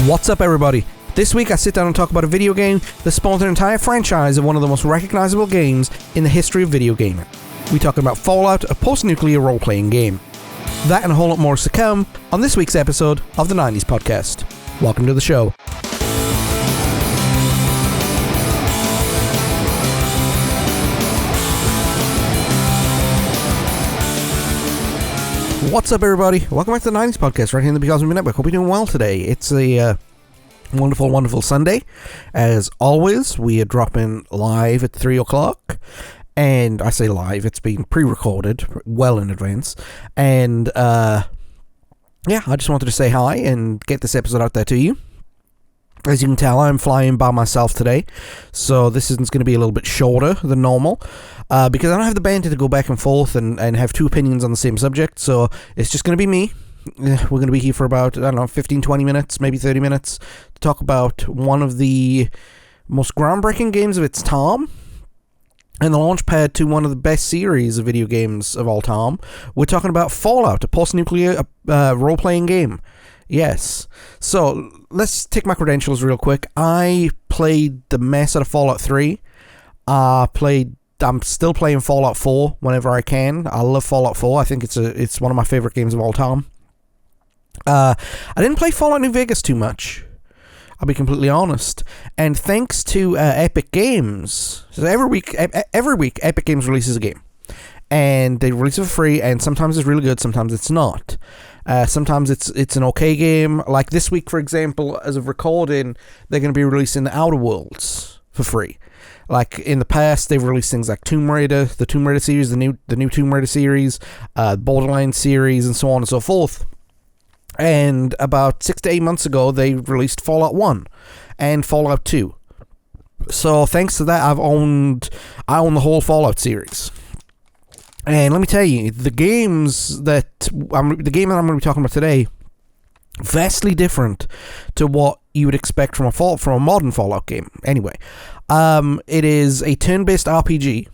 What's up, everybody? This week I sit down and talk about a video game that spawned an entire franchise of one of the most recognizable games in the history of video gaming. We're talking about Fallout, a post-nuclear role-playing game. That and a whole lot more is to come on this week's episode of the 90s podcast. Welcome to the show. What's up, everybody? Welcome back to the 90s podcast right here in the Because of Me Network. Hope you're doing well today. It's a wonderful, wonderful Sunday. As always, we are dropping live at 3 o'clock. And I say live, it's been pre-recorded well in advance. And, I just wanted to say hi and get this episode out there to you. As you can tell, I'm flying by myself today, so this is going to be a little bit shorter than normal, because I don't have the banter to go back and forth and have two opinions on the same subject, so it's just going to be me. We're going to be here for about, 15, 20 minutes, maybe 30 minutes, to talk about one of the most groundbreaking games of its time, and the launch pad to one of the best series of video games of all time. We're talking about Fallout, a post-nuclear role-playing game. Yes. So, let's take my credentials real quick. I played the mess out of Fallout 3. I'm still playing Fallout 4 whenever I can. I love Fallout 4. I think it's one of my favorite games of all time. I didn't play Fallout New Vegas too much, I'll be completely honest. And thanks to Epic Games, so every week Epic Games releases a game. And they release it for free, and sometimes it's really good, sometimes it's not. Sometimes it's an okay game. Like this week, for example, as of recording, they're going to be releasing the Outer Worlds for free. Like in the past, they've released things like Tomb Raider, the Tomb Raider series, the new Tomb Raider series, Borderlands series, and so on and so forth. And about 6 to 8 months ago, they released Fallout 1 and Fallout 2. So thanks to that, I own the whole Fallout series. And let me tell you, the game that I'm going to be talking about today, vastly different to what you would expect from a modern Fallout game. Anyway, it is a turn-based RPG,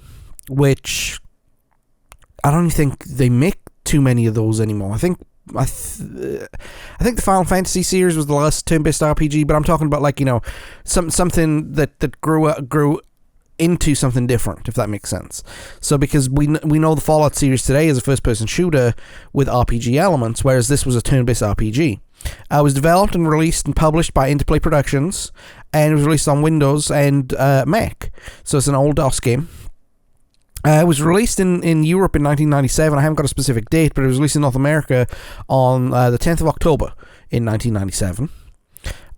which I don't think they make too many of those anymore. I think the Final Fantasy series was the last turn-based RPG, but I'm talking about something that grew into something different, if that makes sense. So because we know the Fallout series today is a first-person shooter with RPG elements, whereas this was a turn-based RPG. It was developed and released and published by Interplay Productions, and it was released on Windows and Mac. So it's an old DOS game. It was released in Europe in 1997. I haven't got a specific date, but it was released in North America on the 10th of October in 1997.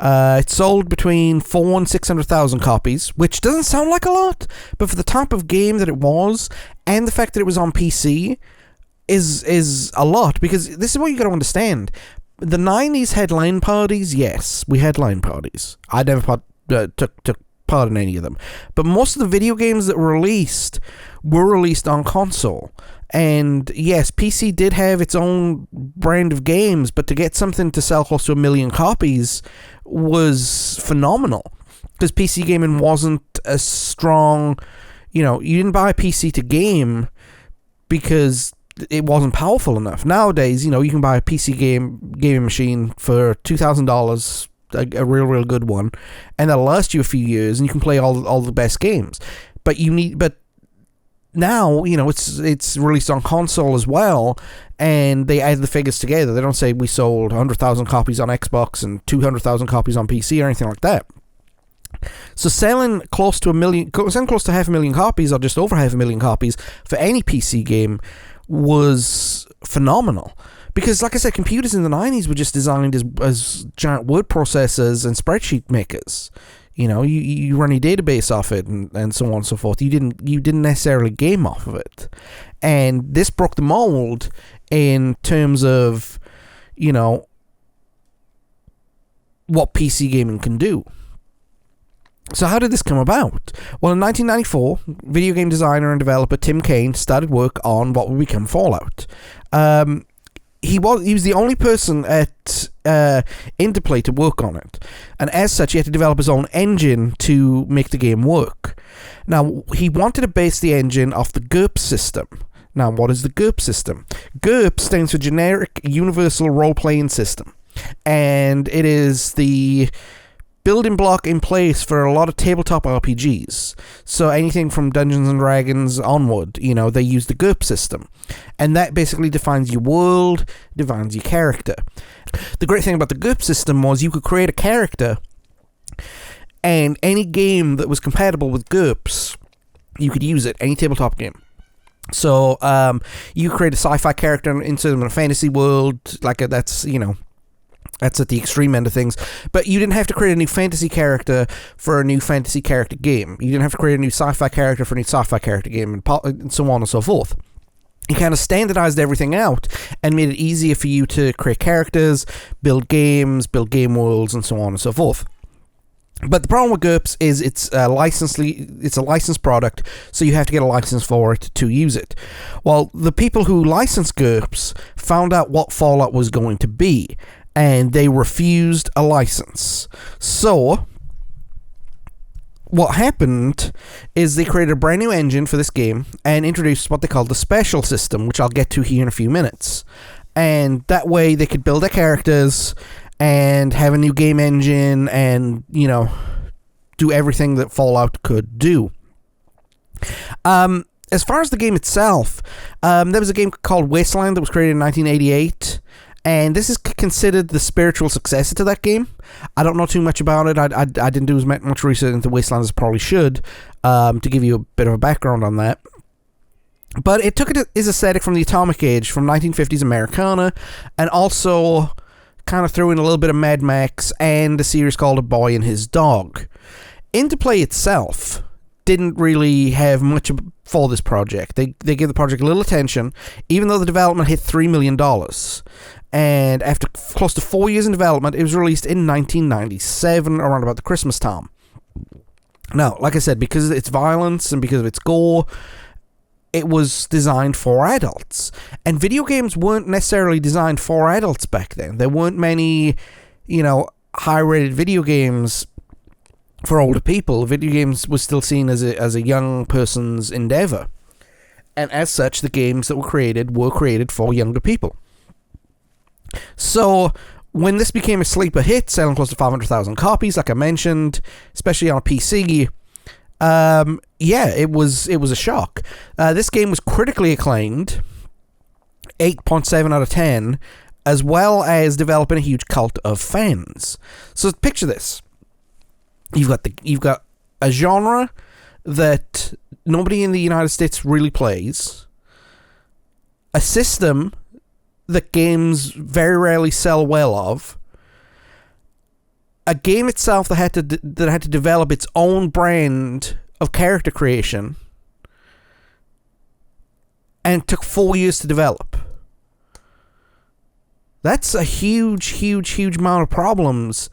It sold between 400,000 and 600,000 copies, which doesn't sound like a lot, but for the type of game that it was, and the fact that it was on PC, is a lot, because this is what you got to understand. The 90s had LAN parties, yes, we had LAN parties. I never took part in any of them. But most of the video games that were released on console. And yes, PC did have its own brand of games, but to get something to sell close to 1 million copies was phenomenal. Because PC gaming wasn't as strong, you didn't buy a PC to game because it wasn't powerful enough. Nowadays, you can buy a PC gaming machine for $2,000, a real good one, and that'll last you a few years, and you can play all the best games. But now, it's released on console as well, and they add the figures together. They don't say we sold 100,000 copies on Xbox and 200,000 copies on PC or anything like that. So selling close to 500,000 copies, or just over 500,000 copies for any PC game was phenomenal. Because, like I said, computers in the 90s were just designed as giant word processors and spreadsheet makers. You run your database off it and so on and so forth. You didn't necessarily game off of it. And this broke the mold in terms of, what PC gaming can do. So how did this come about? Well, in 1994, video game designer and developer Tim Kaine started work on what would become Fallout. He was the only person at Interplay to work on it, and as such he had to develop his own engine to make the game work. Now, he wanted to base the engine off the GURPS system. Now, what is the GURPS system? GURPS stands for Generic Universal Role-Playing System. and it is the building block in place for a lot of tabletop RPGs. So anything from Dungeons and Dragons onward, they use the GURP system. And that basically defines your world, defines your character. The great thing about the GURP system was you could create a character, and any game that was compatible with GURPS, you could use it, any tabletop game. So you create a sci-fi character into a fantasy world, that's at the extreme end of things. But you didn't have to create a new fantasy character for a new fantasy character game. You didn't have to create a new sci-fi character for a new sci-fi character game, and so on and so forth. You kind of standardized everything out and made it easier for you to create characters, build games, build game worlds, and so on and so forth. But the problem with GURPS is it's a licensed product, so you have to get a license for it to use it. Well, the people who licensed GURPS found out what Fallout was going to be, and they refused a license. So what happened is they created a brand new engine for this game and introduced what they called the special system, which I'll get to here in a few minutes. And that way they could build their characters and have a new game engine and, do everything that Fallout could do. As far as the game itself, there was a game called Wasteland that was created in 1988. And this is considered the spiritual successor to that game. I don't know too much about it. I didn't do as much research into Wasteland as I probably should, to give you a bit of a background on that. But it took its aesthetic from the Atomic Age, from 1950s Americana, and also kind of threw in a little bit of Mad Max and a series called A Boy and His Dog. Interplay itself didn't really have much for this project. They gave the project a little attention, even though the development hit $3 million. And after close to 4 years in development, it was released in 1997, around about the Christmas time. Now, like I said, because of its violence and because of its gore, it was designed for adults. And video games weren't necessarily designed for adults back then. There weren't many, high-rated video games for older people. Video games was still seen as a young person's endeavor. And as such, the games that were created for younger people. So, when this became a sleeper hit, selling close to 500,000 copies, like I mentioned, especially on a PC, it was a shock. This game was critically acclaimed, 8.7 out of 10, as well as developing a huge cult of fans. So picture this: you've got a genre that nobody in the United States really plays, a system that games very rarely sell well of, a game itself that had to develop its own brand of character creation, and took 4 years to develop. That's a huge amount of problems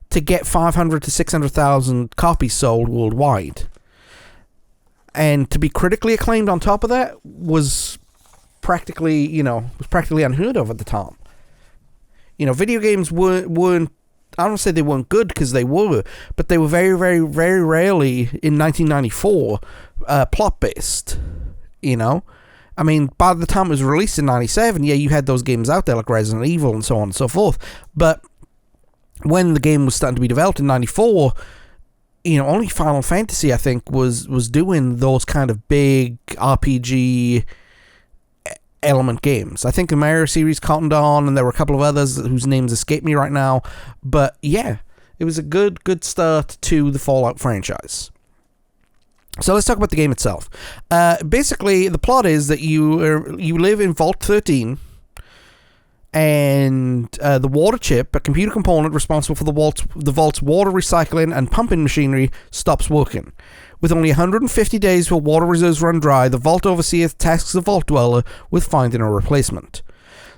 to get 500 to 600,000 copies sold worldwide. And to be critically acclaimed on top of that was practically unheard of at the time. Video games weren't I don't say they weren't good, because they were, but they were very, very, very rarely in 1994 plot-based, I mean, by the time it was released in 97, you had those games out there like Resident Evil and so on and so forth, but when the game was starting to be developed in 94, only Final Fantasy, I think, was doing those kind of big RPG element games. I think the Mario series cottoned on, and there were a couple of others whose names escape me right now, but yeah, it was a good start to the Fallout franchise. So let's talk about the game itself. Basically, the plot is that you live in Vault 13, and the water chip, a computer component responsible for the vault's water recycling and pumping machinery, stops working. With only 150 days till water reserves run dry, the Vault Overseer tasks the Vault Dweller with finding a replacement.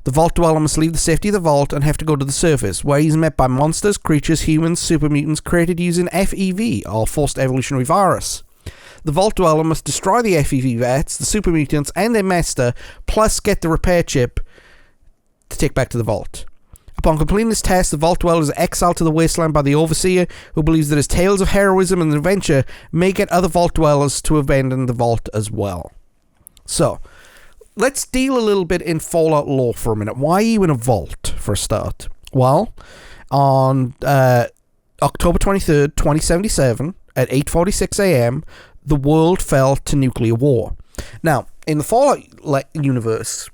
The Vault Dweller must leave the safety of the vault and have to go to the surface, where he's met by monsters, creatures, humans, super mutants created using FEV, or Forced Evolutionary Virus. The Vault Dweller must destroy the FEV vats, the super mutants, and their master, plus get the repair chip to take back to the vault. Upon completing this task, the Vault Dweller is exiled to the wasteland by the Overseer, who believes that his tales of heroism and adventure may get other Vault Dwellers to abandon the vault as well. So, let's deal a little bit in Fallout lore for a minute. Why are you in a vault, for a start? Well, on October 23rd, 2077, at 8:46 a.m., the world fell to nuclear war. Now, in the Fallout universe,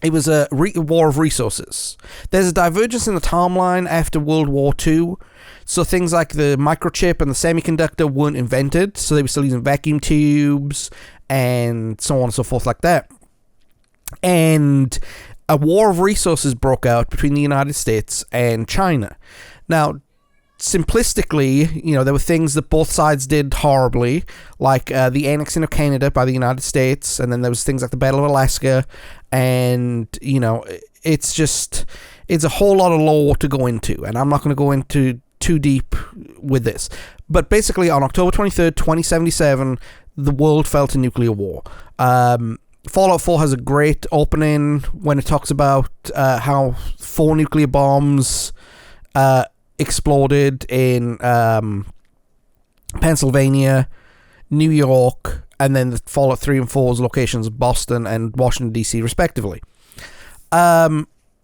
it was a war of resources. There's a divergence in the timeline after World War II. So things like the microchip and the semiconductor weren't invented. So they were still using vacuum tubes and so on and so forth like that. And a war of resources broke out between the United States and China. Now, simplistically, there were things that both sides did horribly, like the annexing of Canada by the United States, and then there was things like the Battle of Alaska, and, it's a whole lot of lore to go into, and I'm not going to go into too deep with this. But basically, on October 23rd, 2077, the world fell to nuclear war. Fallout 4 has a great opening when it talks about how 4 nuclear bombs exploded in Pennsylvania, New York, and then the Fallout 3 and 4's locations, Boston and Washington, D.C., respectively.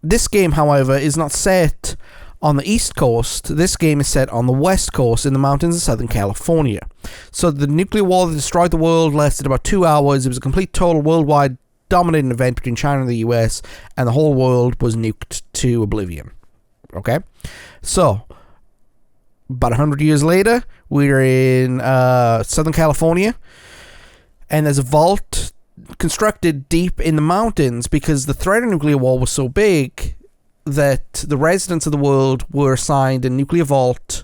This game, however, is not set on the East Coast. This game is set on the West Coast in the mountains of Southern California. So the nuclear war that destroyed the world lasted about 2 hours. It was a complete, total, worldwide dominating event between China and the US, and the whole world was nuked to oblivion. Okay? So, about 100 years later, we're in Southern California, and there's a vault constructed deep in the mountains because the threat of nuclear war was so big that the residents of the world were assigned a nuclear vault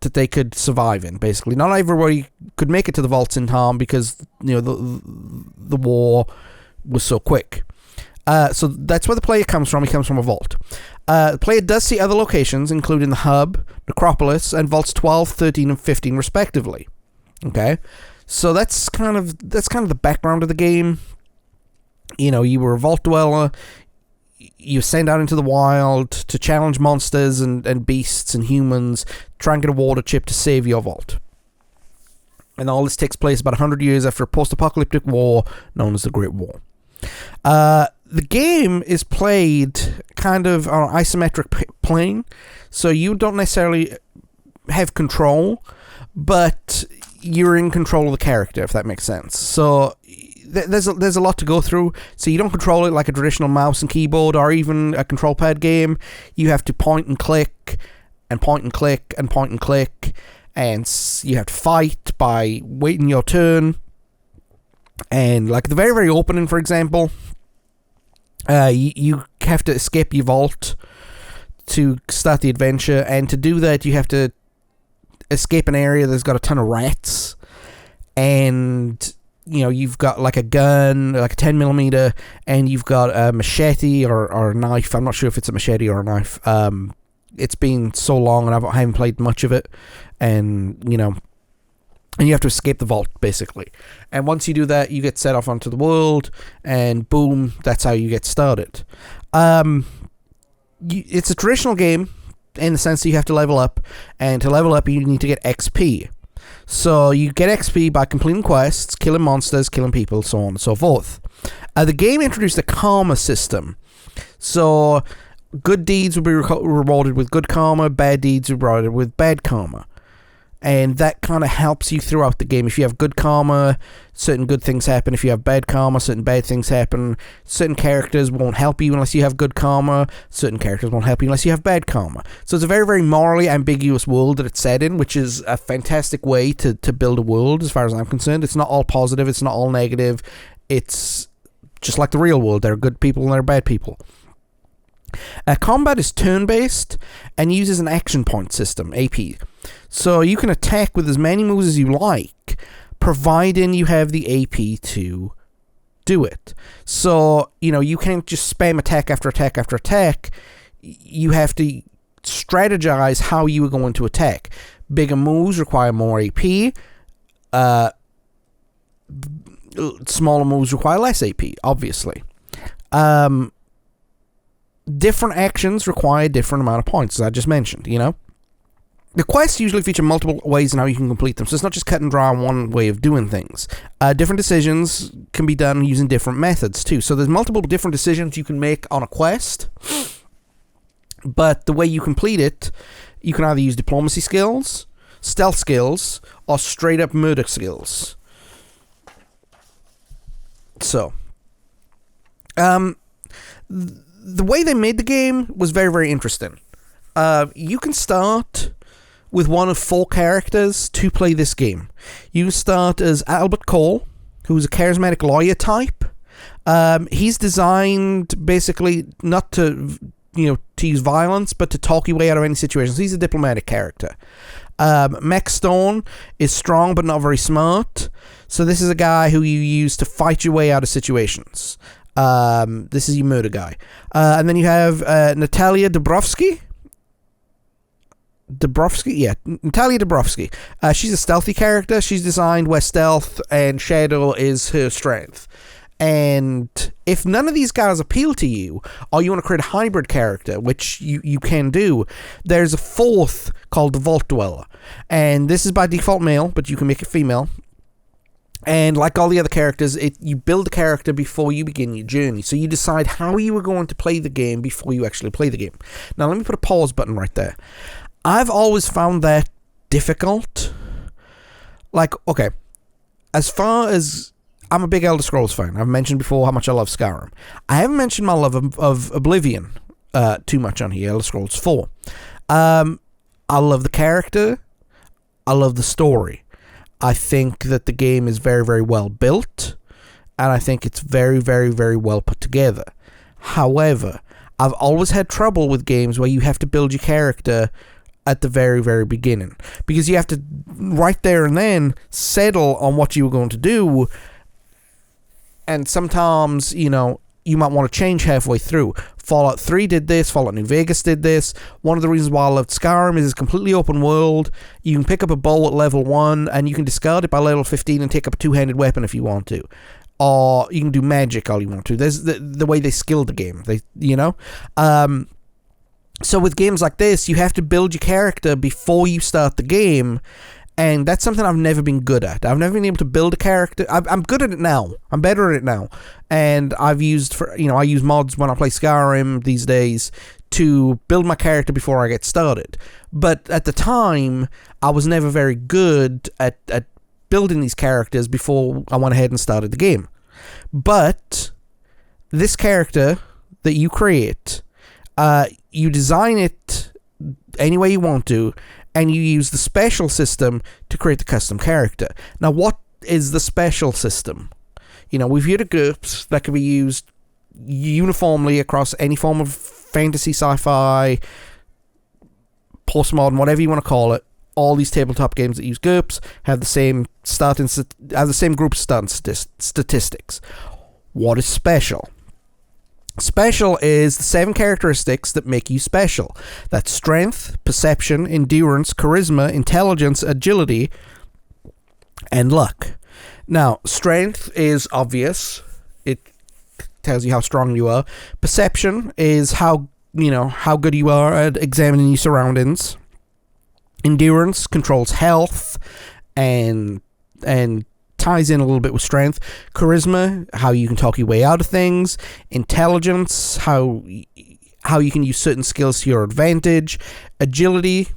that they could survive in, basically. Not everybody could make it to the vaults in time because, the war was so quick. So that's where the player comes from. He comes from a vault. The player does see other locations, including the hub, Necropolis, and vaults 12, 13, and 15, respectively. Okay? So that's kind of the background of the game. You were a vault dweller. You send out into the wild to challenge monsters and beasts and humans, try and get a water chip to save your vault. And all this takes place about 100 years after a post-apocalyptic war known as the Great War. The game is played kind of on an isometric plane, so you don't necessarily have control, but you're in control of the character, if that makes sense. So there's a lot to go through. So you don't control it like a traditional mouse and keyboard or even a control pad game. You have to point and click and point and click and point and click, and you have to fight by waiting your turn. And like the very, very opening, for example, you have to escape your vault to start the adventure, and to do that you have to escape an area that's got a ton of rats, and you've got like a gun, like a 10mm, and you've got a machete or a knife. I'm not sure if it's a machete or a knife. It's been so long and I haven't played much of it, and and you have to escape the vault, basically. And once you do that, you get set off onto the world, and boom, that's how you get started. It's a traditional game in the sense that you have to level up, and to level up, you need to get XP. So you get XP by completing quests, killing monsters, killing people, so on and so forth. The game introduced a karma system. So good deeds will be rewarded with good karma, bad deeds will be rewarded with bad karma. And that kind of helps you throughout the game. If you have good karma, certain good things happen. If you have bad karma, certain bad things happen. Certain characters won't help you unless you have good karma. Certain characters won't help you unless you have bad karma. So it's a very, very morally ambiguous world that it's set in, which is a fantastic way to build a world as far as I'm concerned. It's not all positive. It's not all negative. It's just like the real world. There are good people and there are bad people. Combat is turn-based and uses an action point system, AP. So you can attack with as many moves as you like, providing you have the AP to do it. So, you can't just spam attack after attack after attack. You have to strategize how you are going to attack. Bigger moves require more AP. Smaller moves require less AP, obviously. Different actions require a different amount of points, as I just mentioned, The quests usually feature multiple ways in how you can complete them, so it's not just cut and dry on one way of doing things. Different decisions can be done using different methods, too. So there's multiple different decisions you can make on a quest, But the way you complete it, you can either use diplomacy skills, stealth skills, or straight up murder skills. So, the way they made the game was very, very interesting. You can start with one of 4 characters to play this game. You start as Albert Cole, who's a charismatic lawyer type. He's designed basically not to use violence, but to talk your way out of any situations. He's a diplomatic character. Max Stone is strong but not very smart. So this is a guy who you use to fight your way out of situations. This is your murder guy. And then you have Natalia Natalia Dabrowski. She's a stealthy character. She's designed where stealth and shadow is her strength. And if none of these guys appeal to you, or you want to create a hybrid character, which you can do, there's a 4th called the Vault Dweller. And this is by default male, but you can make it female. And like all the other characters, you build a character before you begin your journey. So you decide how you are going to play the game before you actually play the game. Now let me put a pause button right there. I've always found that difficult. Like, okay, as far as... I'm a big Elder Scrolls fan. I've mentioned before how much I love Skyrim. I haven't mentioned my love of Oblivion too much on here, Elder Scrolls 4. I love the character. I love the story. I think that the game is very, very well built. And I think it's very, very, very well put together. However, I've always had trouble with games where you have to build your character at the very, very beginning. Because you have to, right there and then, settle on what you were going to do. And sometimes, you might want to change halfway through. Fallout 3 did this. Fallout New Vegas did this. One of the reasons why I loved Skyrim is it's completely open world. You can pick up a bow at level 1, and you can discard it by level 15 and take up a 2-handed weapon if you want to. Or you can do magic all you want to. There's the way they skilled the game. So with games like this, you have to build your character before you start the game. And that's something I've never been good at. I've never been able to build a character. I'm good at it now. I'm better at it now. And I use mods when I play Skyrim these days to build my character before I get started. But at the time, I was never very good at building these characters before I went ahead and started the game. But this character that you create, you design it any way you want to, and you use the special system to create the custom character. Now, what is the special system? We've heard of GURPS that can be used uniformly across any form of fantasy, sci-fi, postmodern, whatever you want to call it. All these tabletop games that use GURPS have the same group starting statistics. What is special? Special is the 7 characteristics that make you special. That's strength, perception, endurance, charisma, intelligence, agility, and luck. Now, strength is obvious. It tells you how strong you are. Perception is how good you are at examining your surroundings. Endurance controls health and ties in a little bit with strength. Charisma, how you can talk your way out of things. Intelligence, how you can use certain skills to your advantage. Agility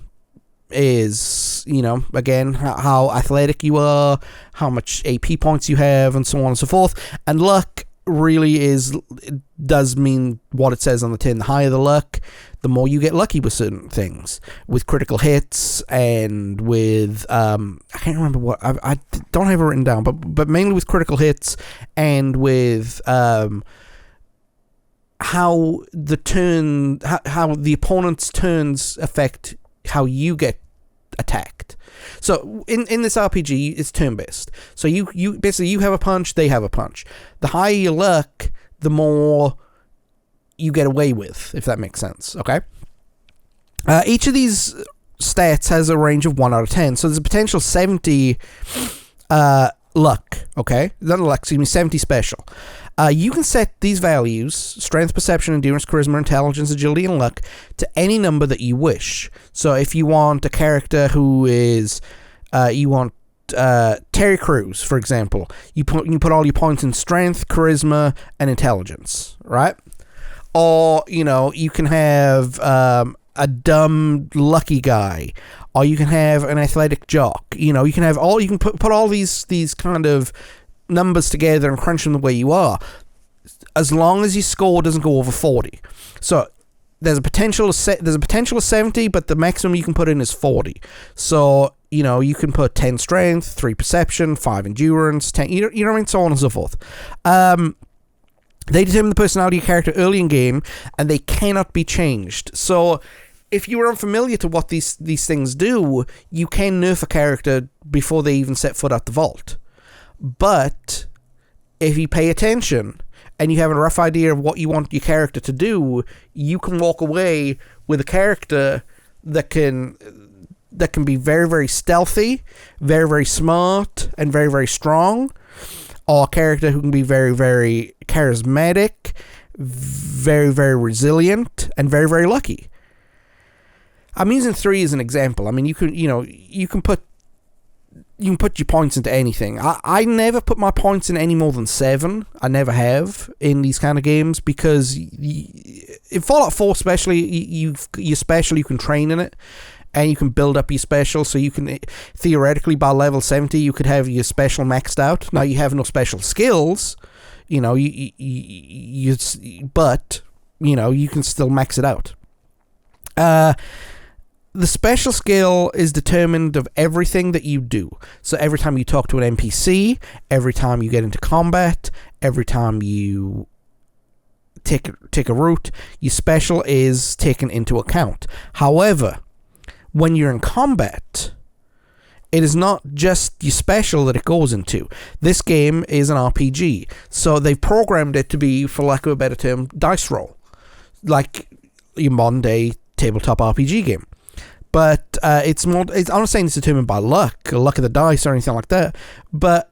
is, again, how athletic you are, how much AP points you have, and so on and so forth. And luck really does mean what it says on the tin. The higher the luck, the more you get lucky with certain things, with critical hits and with I can't remember what I don't have it written down, but mainly with critical hits and with how the opponent's turns affect how you get attacked. So in this RPG, it's turn-based. So you basically, you have a punch, they have a punch. The higher your luck, the more you get away with, if that makes sense. Okay. Each of these stats has a range of 1 out of 10. So there's a potential 70 luck. Okay, not luck. Excuse me, 70 special. You can set these values: strength, perception, endurance, charisma, intelligence, agility, and luck, to any number that you wish. So if you want a character who is, you want Terry Crews, for example, you put all your points in strength, charisma, and intelligence, right? Or, you can have a dumb lucky guy, or you can have an athletic jock. You can have you can put all these kind of numbers together and crunch them the way you are, as long as your score doesn't go over 40. So there's a potential of 70, but the maximum you can put in is 40. So you can put 10 strength, 3 perception, 5 endurance, 10 what I mean, so on and so forth. They determine the personality of your character early in game, and they cannot be changed. So if you are unfamiliar to what these things do, you can nerf a character before they even set foot out the vault. But if you pay attention and you have a rough idea of what you want your character to do, you can walk away with a character that can be very, very stealthy, very, very smart, and very, very strong, or a character who can be very, very charismatic, very, very resilient, and very, very lucky. I'm using 3 as an example. I mean, you can put your points into anything. I never put my points in any more than 7. I never have in these kind of games, because in Fallout 4 especially, your special, you can train in it, and you can build up your special, so you can, theoretically, by level 70, you could have your special maxed out. Now, you have no special skills, but, you can still max it out. The special skill is determined of everything that you do. So every time you talk to an NPC, every time you get into combat, every time you take a route, your special is taken into account. However, when you're in combat, it is not just your special that it goes into. This game is an RPG, so they've programmed it to be, for lack of a better term, dice roll, like your modern day tabletop RPG game. But I'm not saying it's determined by luck of the dice or anything like that, but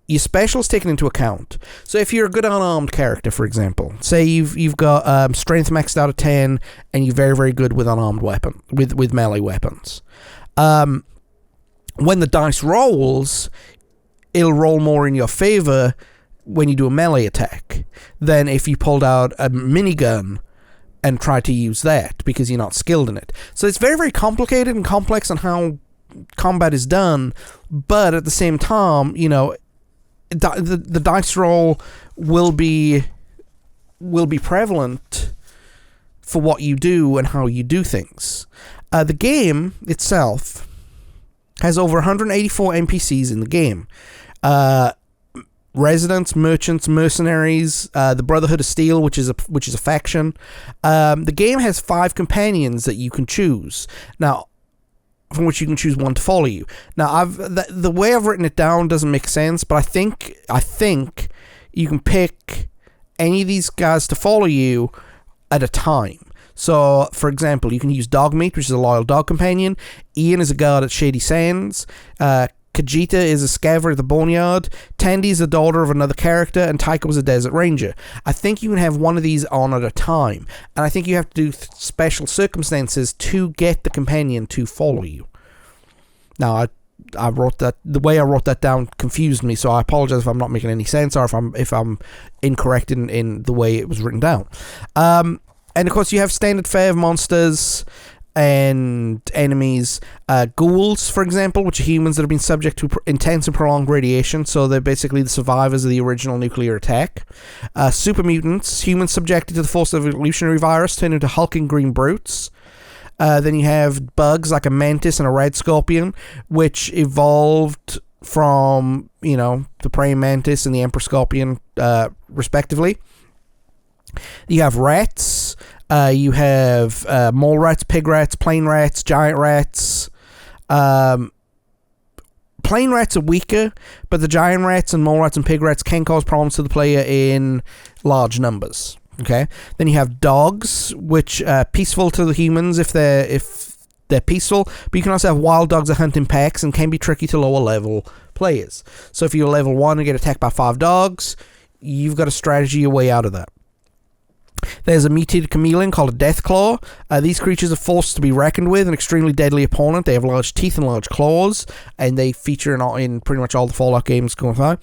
your special is taken into account. So if you're a good unarmed character, for example, say you've got strength maxed out of 10, and you're very, very good with unarmed weapon, with melee weapons. When the dice rolls, it'll roll more in your favor when you do a melee attack than if you pulled out a minigun and try to use that, because you're not skilled in it. So it's very, very complicated and complex on how combat is done, but at the same time, the dice roll will be prevalent for what you do and how you do things. The game itself has over 184 NPCs in the game. Residents, merchants, mercenaries, the Brotherhood of Steel, which is a faction. The game has 5 companions that you can choose. Now, from which you can choose one to follow you. Now, the way I've written it down doesn't make sense, but I think you can pick any of these guys to follow you at a time. So, for example, you can use Dogmeat, which is a loyal dog companion. Ian is a guard at Shady Sands. Kajita is a scaver at the Boneyard. Tandy is the daughter of another character, and Taika was a desert ranger. I think you can have one of these on at a time, and I think you have to do special circumstances to get the companion to follow you. Now, I wrote that, the way I wrote that down confused me, so I apologize if I'm not making any sense, or if I'm incorrect in the way it was written down. And of course, you have standard fare of monsters and enemies. Ghouls, for example, which are humans that have been subject to intense and prolonged radiation, so they're basically the survivors of the original nuclear attack. Super mutants, humans subjected to the force of evolutionary virus, turn into hulking green brutes. Then you have bugs like a mantis and a red scorpion, which evolved from, the praying mantis and the emperor scorpion, respectively. You have rats. You have mole rats, pig rats, plain rats, giant rats. Plain rats are weaker, but the giant rats and mole rats and pig rats can cause problems to the player in large numbers. Okay. Then you have dogs, which are peaceful to the humans if they're peaceful, but you can also have wild dogs that hunt in packs and can be tricky to lower level players. So if you're level 1 and get attacked by 5 dogs, you've got to strategy your way out of that. There's a mutated chameleon called a Deathclaw. These creatures are forced to be reckoned with, an extremely deadly opponent. They have large teeth and large claws, and they feature in pretty much all the Fallout games going by.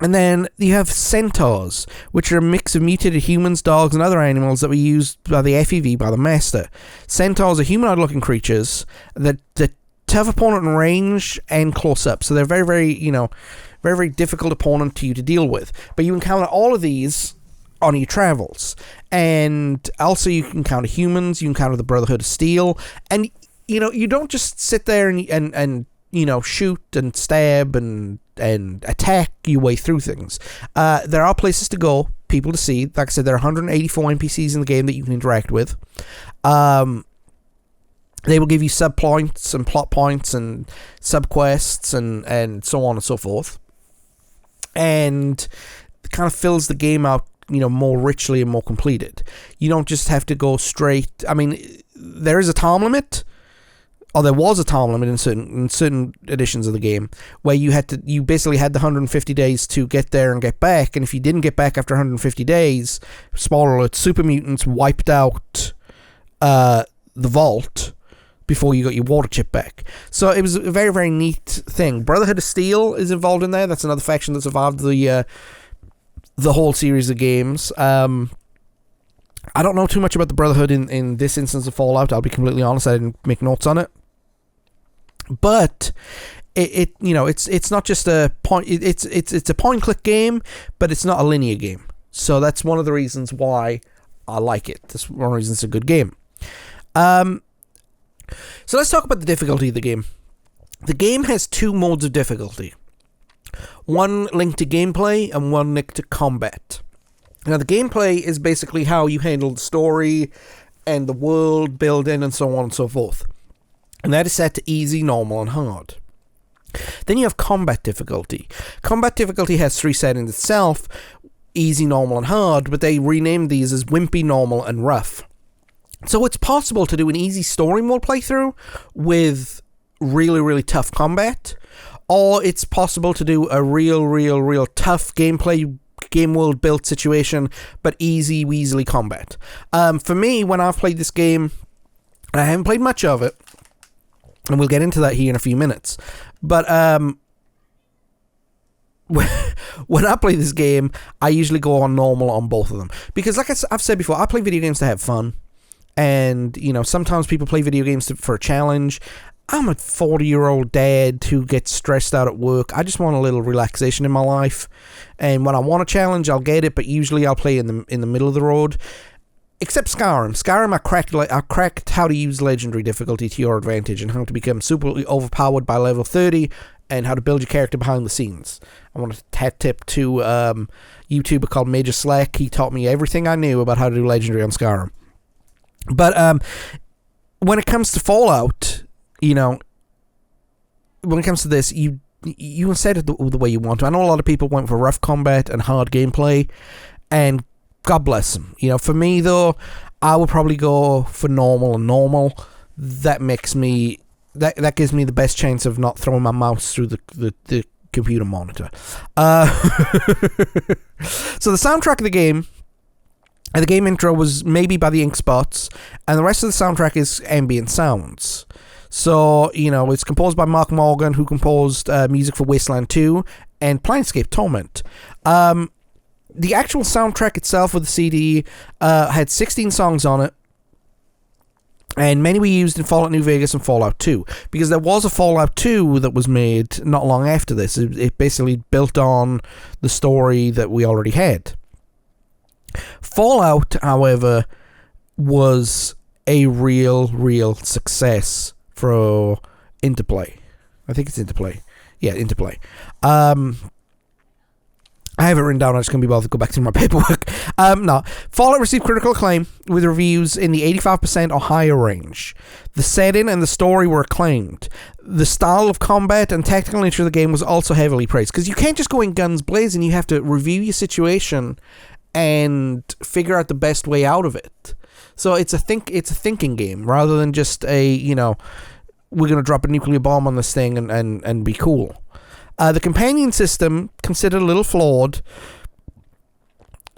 And then you have centaurs, which are a mix of mutated humans, dogs, and other animals that were used by the FEV, by the Master. Centaurs are humanoid-looking creatures that tough opponent in range and close-up. So they're very, very, very, very difficult opponent to you to deal with. But you encounter all of these on your travels. And also you can encounter humans, you encounter the Brotherhood of Steel. And, you don't just sit there and shoot and stab and attack your way through things. There are places to go, people to see. Like I said, there are 184 NPCs in the game that you can interact with. They will give you sub-points and plot points and sub-quests and so on and so forth. And it kind of fills the game out, more richly and more completed. You don't just have to go straight. I mean, there is a time limit. Or there was a time limit in certain editions of the game where you basically had the 150 days to get there and get back, and if you didn't get back after 150 days, spoiler alert, super mutants wiped out the vault before you got your water chip back. So it was a very, very neat thing. Brotherhood of Steel is involved in there. That's another faction that survived the whole series of games. I don't know too much about the Brotherhood in this instance of Fallout. I'll be completely honest. I didn't make notes on it. But it's not just a point. It's a point click game, but it's not a linear game. So that's one of the reasons why I like it. That's one of the reasons it's a good game. So let's talk about the difficulty of the game. The game has two modes of difficulty. One linked to gameplay and one linked to combat. Now, the gameplay is basically how you handle the story and the world building and so on and so forth. And that is set to easy, normal, and hard. Then you have combat difficulty. Combat difficulty has three settings itself, easy, normal, and hard, but they renamed these as wimpy, normal, and rough. So it's possible to do an easy story mode playthrough with really, really tough combat, or it's possible to do a real tough gameplay, game world built situation, but easy, weaselly combat. For me, when I've played this game, and I haven't played much of it, and we'll get into that here in a few minutes, but when I play this game, I usually go on normal on both of them. Because like I've said before, I play video games to have fun. And, sometimes people play video games for a challenge. I'm a 40-year-old dad who gets stressed out at work. I just want a little relaxation in my life. And when I want a challenge, I'll get it, but usually I'll play in the middle of the road. Except Skyrim. Skyrim, I cracked how to use legendary difficulty to your advantage and how to become super overpowered by level 30 and how to build your character behind the scenes. I want to hat tip to a YouTuber called Major Slack. He taught me everything I knew about how to do legendary on Skyrim. But when it comes to Fallout, when it comes to this, you can set it the way you want to. I know a lot of people went for rough combat and hard gameplay, and God bless them. For me, though, I would probably go for normal and normal. That makes me... That gives me the best chance of not throwing my mouse through the computer monitor. So the soundtrack of the game... The game intro was maybe by the Ink Spots, and the rest of the soundtrack is ambient sounds. So, it's composed by Mark Morgan, who composed music for Wasteland 2 and Planescape Torment. The actual soundtrack itself with the CD had 16 songs on it, and many were used in Fallout New Vegas and Fallout 2, because there was a Fallout 2 that was made not long after this. It basically built on the story that we already had. Fallout, however, was a real success for Interplay. I think it's Interplay. Yeah, Interplay. I have it written down. I just can't be bothered to go back to my paperwork. No. Fallout received critical acclaim with reviews in the 85% or higher range. The setting and the story were acclaimed. The style of combat and tactical nature of the game was also heavily praised, because you can't just go in guns blazing. You have to review your situation and figure out the best way out of it. So it's a thinking game rather than just we're going to drop a nuclear bomb on this thing and be cool. The companion system, considered a little flawed,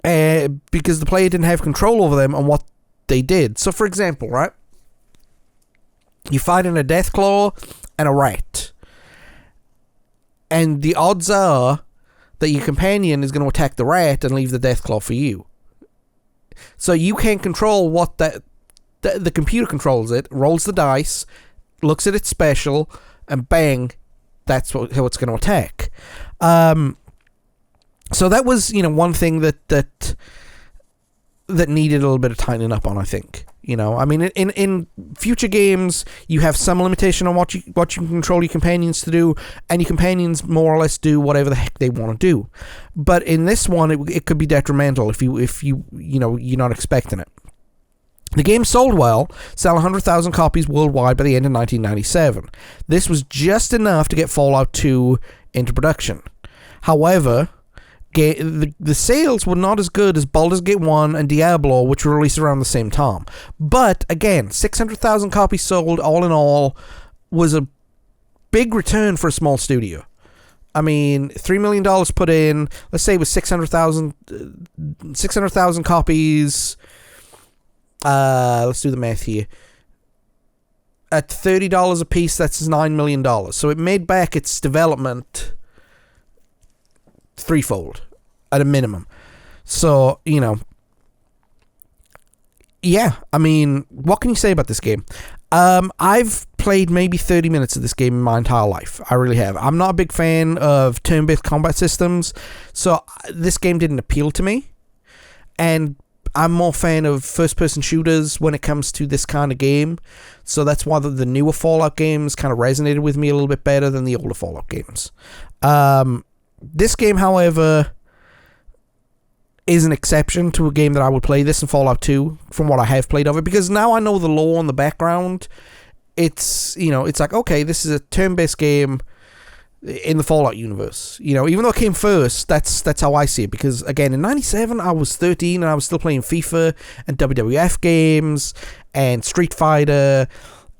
because the player didn't have control over them and what they did. So, for example, right, you fight in a Deathclaw and a rat, and the odds are that your companion is going to attack the rat and leave the death claw for you. So you can't control what the computer controls it, rolls the dice, looks at its special, and bang, that's how it's going to attack. So that was, one thing that needed a little bit of tightening up on, I think. I mean, in future games, you have some limitation on what you can control your companions to do, and your companions more or less do whatever the heck they want to do. But in this one, it could be detrimental if you're not expecting it. The game sold well, selling 100,000 copies worldwide by the end of 1997. This was just enough to get Fallout 2 into production. However, the sales were not as good as Baldur's Gate 1 and Diablo, which were released around the same time. But, again, 600,000 copies sold, all in all, was a big return for a small studio. I mean, $3 million put in, let's say it was 600,000 copies. Let's do the math here. At $30 a piece, that's $9 million. So it made back its development threefold at a minimum. So, yeah, I mean, what can you say about this game? I've played maybe 30 minutes of this game in my entire life. I really have. I'm not a big fan of turn-based combat systems, so this game didn't appeal to me. And I'm more fan of first-person shooters when it comes to this kind of game. So that's why the newer Fallout games kind of resonated with me a little bit better than the older Fallout games. This game, however, is an exception to a game that I would play this in Fallout 2 from what I have played of it, because now I know the lore and the background. It's, it's like, okay, this is a turn-based game in the Fallout universe. Even though it came first, that's how I see it, because, again, in 97, I was 13 and I was still playing FIFA and WWF games and Street Fighter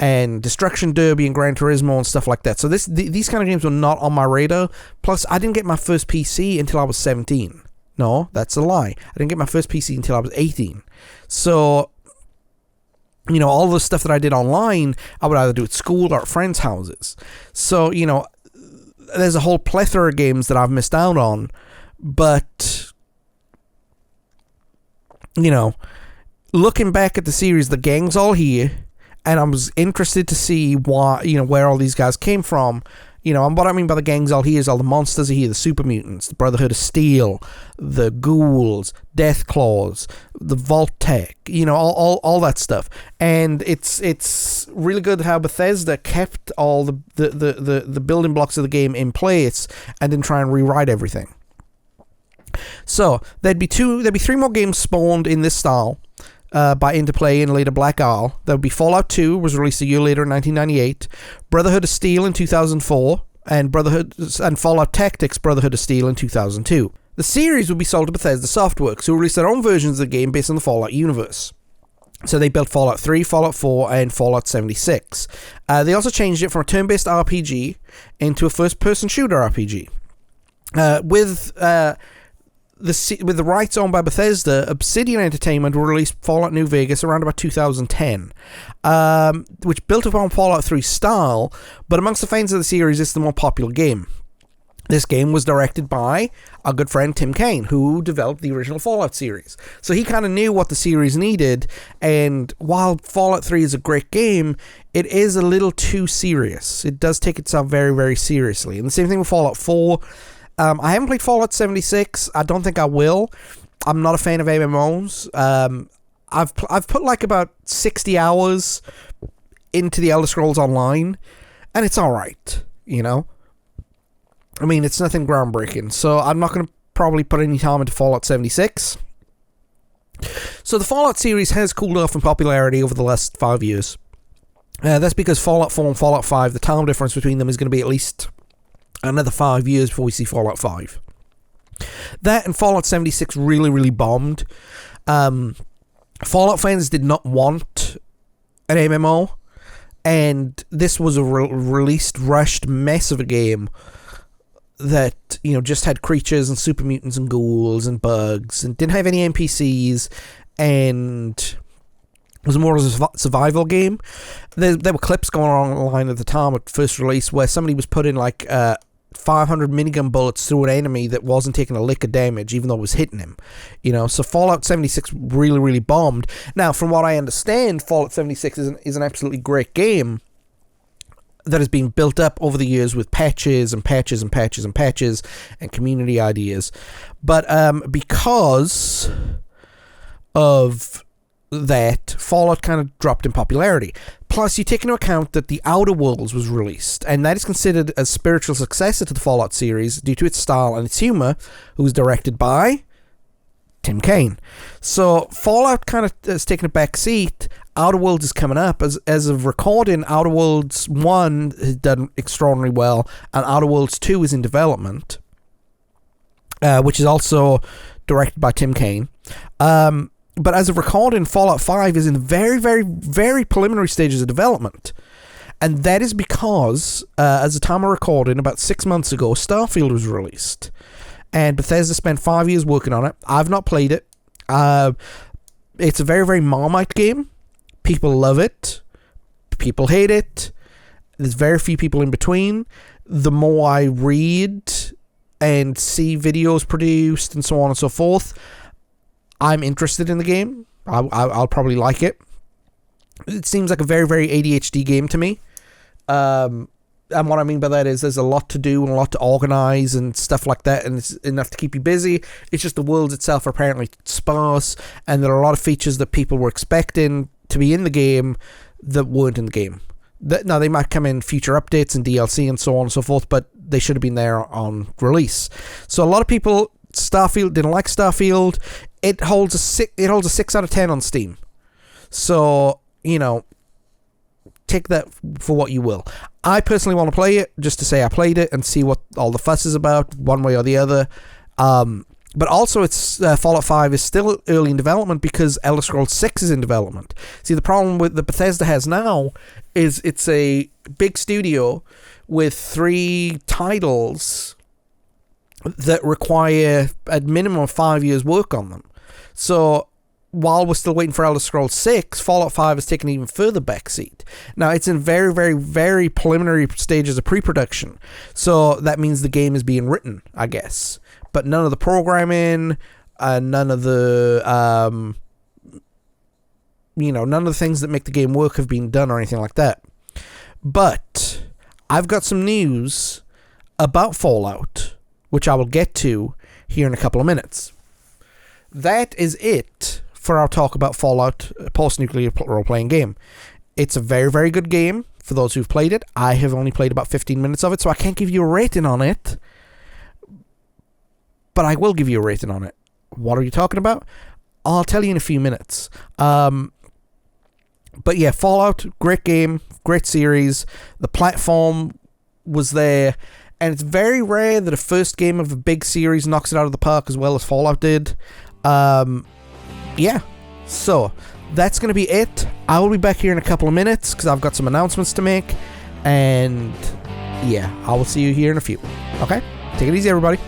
and Destruction Derby and Gran Turismo and stuff like that. So these kind of games were not on my radar. Plus, I didn't get my first PC until I was 17. No, that's a lie. I didn't get my first PC until I was 18. So, all the stuff that I did online, I would either do at school or at friends' houses. So, there's a whole plethora of games that I've missed out on. But, looking back at the series, the gang's all here. And I was interested to see why, where all these guys came from. And what I mean by the gang's all here is all the monsters are here, the super mutants, the Brotherhood of Steel, the ghouls, Death Claws, the Vault Tech, all that stuff. And it's really good how Bethesda kept all the building blocks of the game in place and didn't try and rewrite everything. So there'd be 3 more games spawned in this style. By Interplay and later Black Isle. There would be Fallout 2, was released a year later in 1998, Brotherhood of Steel in 2004, and Fallout Tactics Brotherhood of Steel in 2002. The series would be sold to Bethesda Softworks, who released their own versions of the game based on the Fallout universe. So they built Fallout 3, Fallout 4, and Fallout 76. They also changed it from a turn-based RPG into a first-person shooter RPG. With the rights owned by Bethesda, Obsidian Entertainment will release Fallout New Vegas around about 2010, which built upon Fallout 3's style, but amongst the fans of the series, it's the more popular game. This game was directed by our good friend Tim Kaine, who developed the original Fallout series. So he kind of knew what the series needed, and while Fallout 3 is a great game, it is a little too serious. It does take itself very, very seriously. And the same thing with Fallout 4. I haven't played Fallout 76. I don't think I will. I'm not a fan of MMOs. I've put like about 60 hours into the Elder Scrolls Online, and it's alright, I mean, it's nothing groundbreaking, so I'm not going to probably put any time into Fallout 76. So the Fallout series has cooled off in popularity over the last 5 years. That's because Fallout 4 and Fallout 5, the time difference between them is going to be at least another 5 years before we see Fallout 5. That and Fallout 76 really, really bombed. Fallout fans did not want an MMO, and this was a released, rushed mess of a game that, just had creatures and super mutants and ghouls and bugs and didn't have any NPCs and was more of a survival game. There were clips going on online at the time at first release where somebody was putting 500 minigun bullets through an enemy that wasn't taking a lick of damage, even though it was hitting him. So Fallout 76 really, really bombed. Now, from what I understand, Fallout 76 is an absolutely great game that has been built up over the years with patches and patches and patches and patches and community ideas. But because of that, Fallout kind of dropped in popularity. Plus, you take into account that The Outer Worlds was released, and that is considered a spiritual successor to the Fallout series due to its style and its humor, who's directed by Tim Kaine. So Fallout kind of has taken a back seat. Outer Worlds is coming up. As of recording, Outer Worlds 1 has done extraordinarily well, and Outer Worlds 2 is in development, which is also directed by Tim Kaine. But as of recording, Fallout 5 is in the very, very, very preliminary stages of development. And that is because, as the time of recording, about 6 months ago, Starfield was released. And Bethesda spent 5 years working on it. I've not played it. It's a very, very Marmite game. People love it. People hate it. There's very few people in between. The more I read and see videos produced and so on and so forth, I'm interested in the game. I'll probably like it. It seems like a very, very ADHD game to me. And what I mean by that is there's a lot to do and a lot to organize and stuff like that, and it's enough to keep you busy. It's just the worlds itself are apparently sparse, and there are a lot of features that people were expecting to be in the game that weren't in the game. Now, they might come in future updates and DLC and so on and so forth, but they should have been there on release. So a lot of people, Starfield, didn't like Starfield. It holds a 6 out of 10 on Steam. So, take that for what you will. I personally want to play it just to say I played it and see what all the fuss is about, one way or the other. But also, it's Fallout 5 is still early in development because Elder Scrolls 6 is in development. See, the problem with the Bethesda has now is it's a big studio with 3 titles that require a minimum of 5 years work on them. So while we're still waiting for Elder Scrolls 6, Fallout 5 has taken an even further backseat. Now, it's in very, very, very preliminary stages of pre-production. So that means the game is being written, I guess. But none of the programming, none of the, none of the things that make the game work have been done or anything like that. But I've got some news about Fallout, which I will get to here in a couple of minutes. That is it for our talk about Fallout post-nuclear role-playing game. It's a very, very good game for those who've played it. I have only played about 15 minutes of it, so I can't give you a rating on it. But I will give you a rating on it. What are you talking about? I'll tell you in a few minutes. But yeah, Fallout, great game, great series. The platform was there. And it's very rare that a first game of a big series knocks it out of the park as well as Fallout did. Yeah, so that's going to be it. I will be back here in a couple of minutes because I've got some announcements to make. And yeah, I will see you here in a few. Okay? Take it easy, everybody.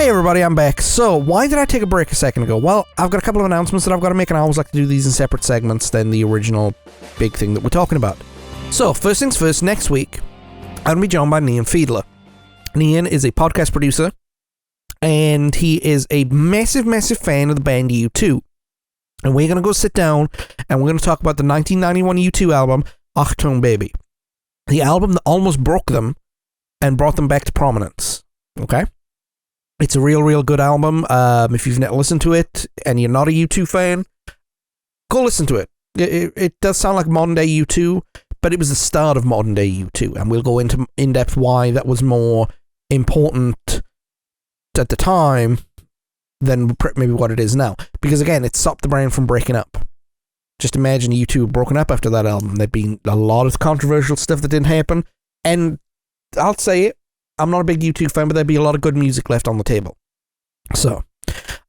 Everybody, I'm back. So, why did I take a break a second ago? Well, I've got a couple of announcements that I've got to make, and I always like to do these in separate segments than the original big thing that we're talking about. So, first things first, next week, I'm going to be joined by Nian Fiedler. Nian is a podcast producer, and he is a massive, massive fan of the band U2. And we're going to go sit down, and we're going to talk about the 1991 U2 album, Achtung Baby. The album that almost broke them and brought them back to prominence. Okay? It's a real, real good album. If you've not listened to it and you're not a U2 fan, go listen to it. It does sound like modern day U2, but it was the start of modern day U2, and we'll go into in depth why that was more important at the time than maybe what it is now. Because again, it stopped the band from breaking up. Just imagine U2 broken up after that album. There'd been a lot of controversial stuff that didn't happen, and I'll say it, I'm not a big U2 fan, but there'd be a lot of good music left on the table. So,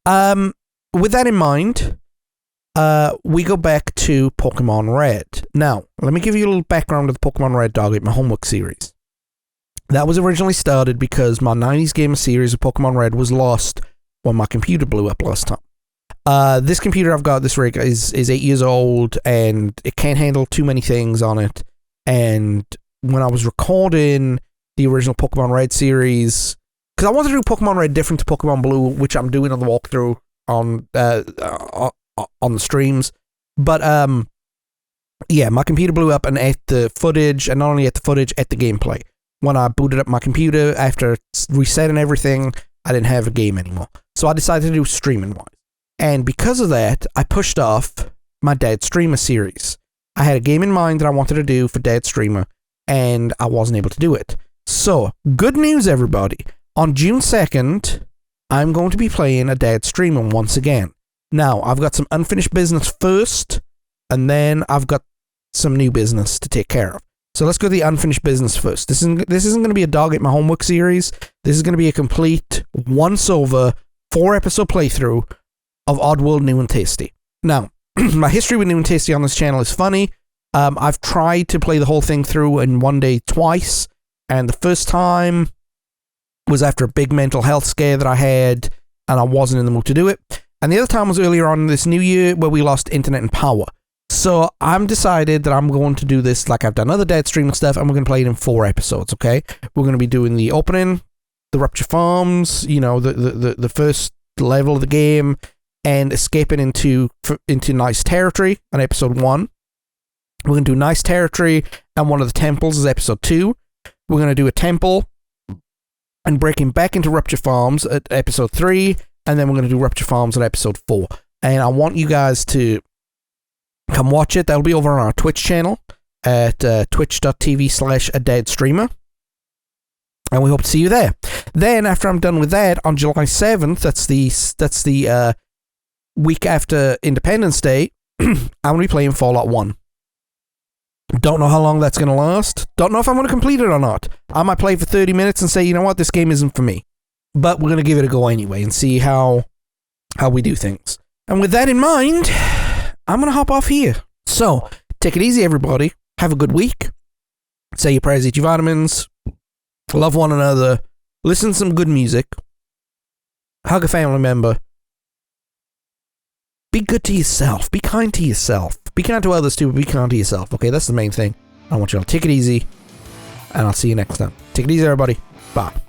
with that in mind, we go back to Pokemon Red. Now, let me give you a little background of the Pokemon Red Dog Eat My Homework series. That was originally started because my 90s gamer series of Pokemon Red was lost when my computer blew up last time. This computer I've got, this rig, is 8 years old, and it can't handle too many things on it. And when I was recording the original Pokemon Red series, because I wanted to do Pokemon Red different to Pokemon Blue, which I'm doing on the walkthrough on the streams. But yeah, my computer blew up and ate the footage, and not only ate the footage, ate the gameplay. When I booted up my computer after resetting everything, I didn't have a game anymore. So I decided to do streaming wise. And because of that, I pushed off my Dead Streamer series. I had a game in mind that I wanted to do for Dead Streamer, and I wasn't able to do it. So, good news, everybody. On June 2nd, I'm going to be playing a Dead Streamer once again. Now, I've got some unfinished business first, and then I've got some new business to take care of. So let's go to the unfinished business first. This isn't going to be a Dog Eat My Homework series. This is going to be a complete once-over 4-episode playthrough of Oddworld New and Tasty. Now, my history with New and Tasty on this channel is funny. I've tried to play the whole thing through in one day twice, and the first time was after a big mental health scare that I had, and I wasn't in the mood to do it. And the other time was earlier on this new year where we lost internet and power. So I'm decided that I'm going to do this like I've done other Dead Streamer stuff, and we're going to play it in 4 episodes, okay? We're going to be doing the opening, the Rupture Farms, you know, the first level of the game, and escaping into Nice Territory on episode 1. We're going to do Nice Territory, and one of the temples is episode 2. We're going to do a temple and breaking back into Rupture Farms at episode 3, and then we're going to do Rupture Farms at episode 4. And I want you guys to come watch it. That'll be over on our Twitch channel at twitch.tv/adeadstreamer. And we hope to see you there. Then, after I'm done with that, on July 7th, that's the week after Independence Day, I'm going to be playing Fallout 1. Don't know how long that's going to last. Don't know if I'm going to complete it or not. I might play for 30 minutes and say, you know what, this game isn't for me. But we're going to give it a go anyway and see how we do things. And with that in mind, I'm going to hop off here. So, take it easy, everybody. Have a good week. Say your prayers, eat your vitamins. Love one another. Listen to some good music. Hug a family member. Be good to yourself. Be kind to yourself. Be kind to others too, but be kind to yourself. Okay, that's the main thing. I want you all to take it easy, and I'll see you next time. Take it easy, everybody. Bye.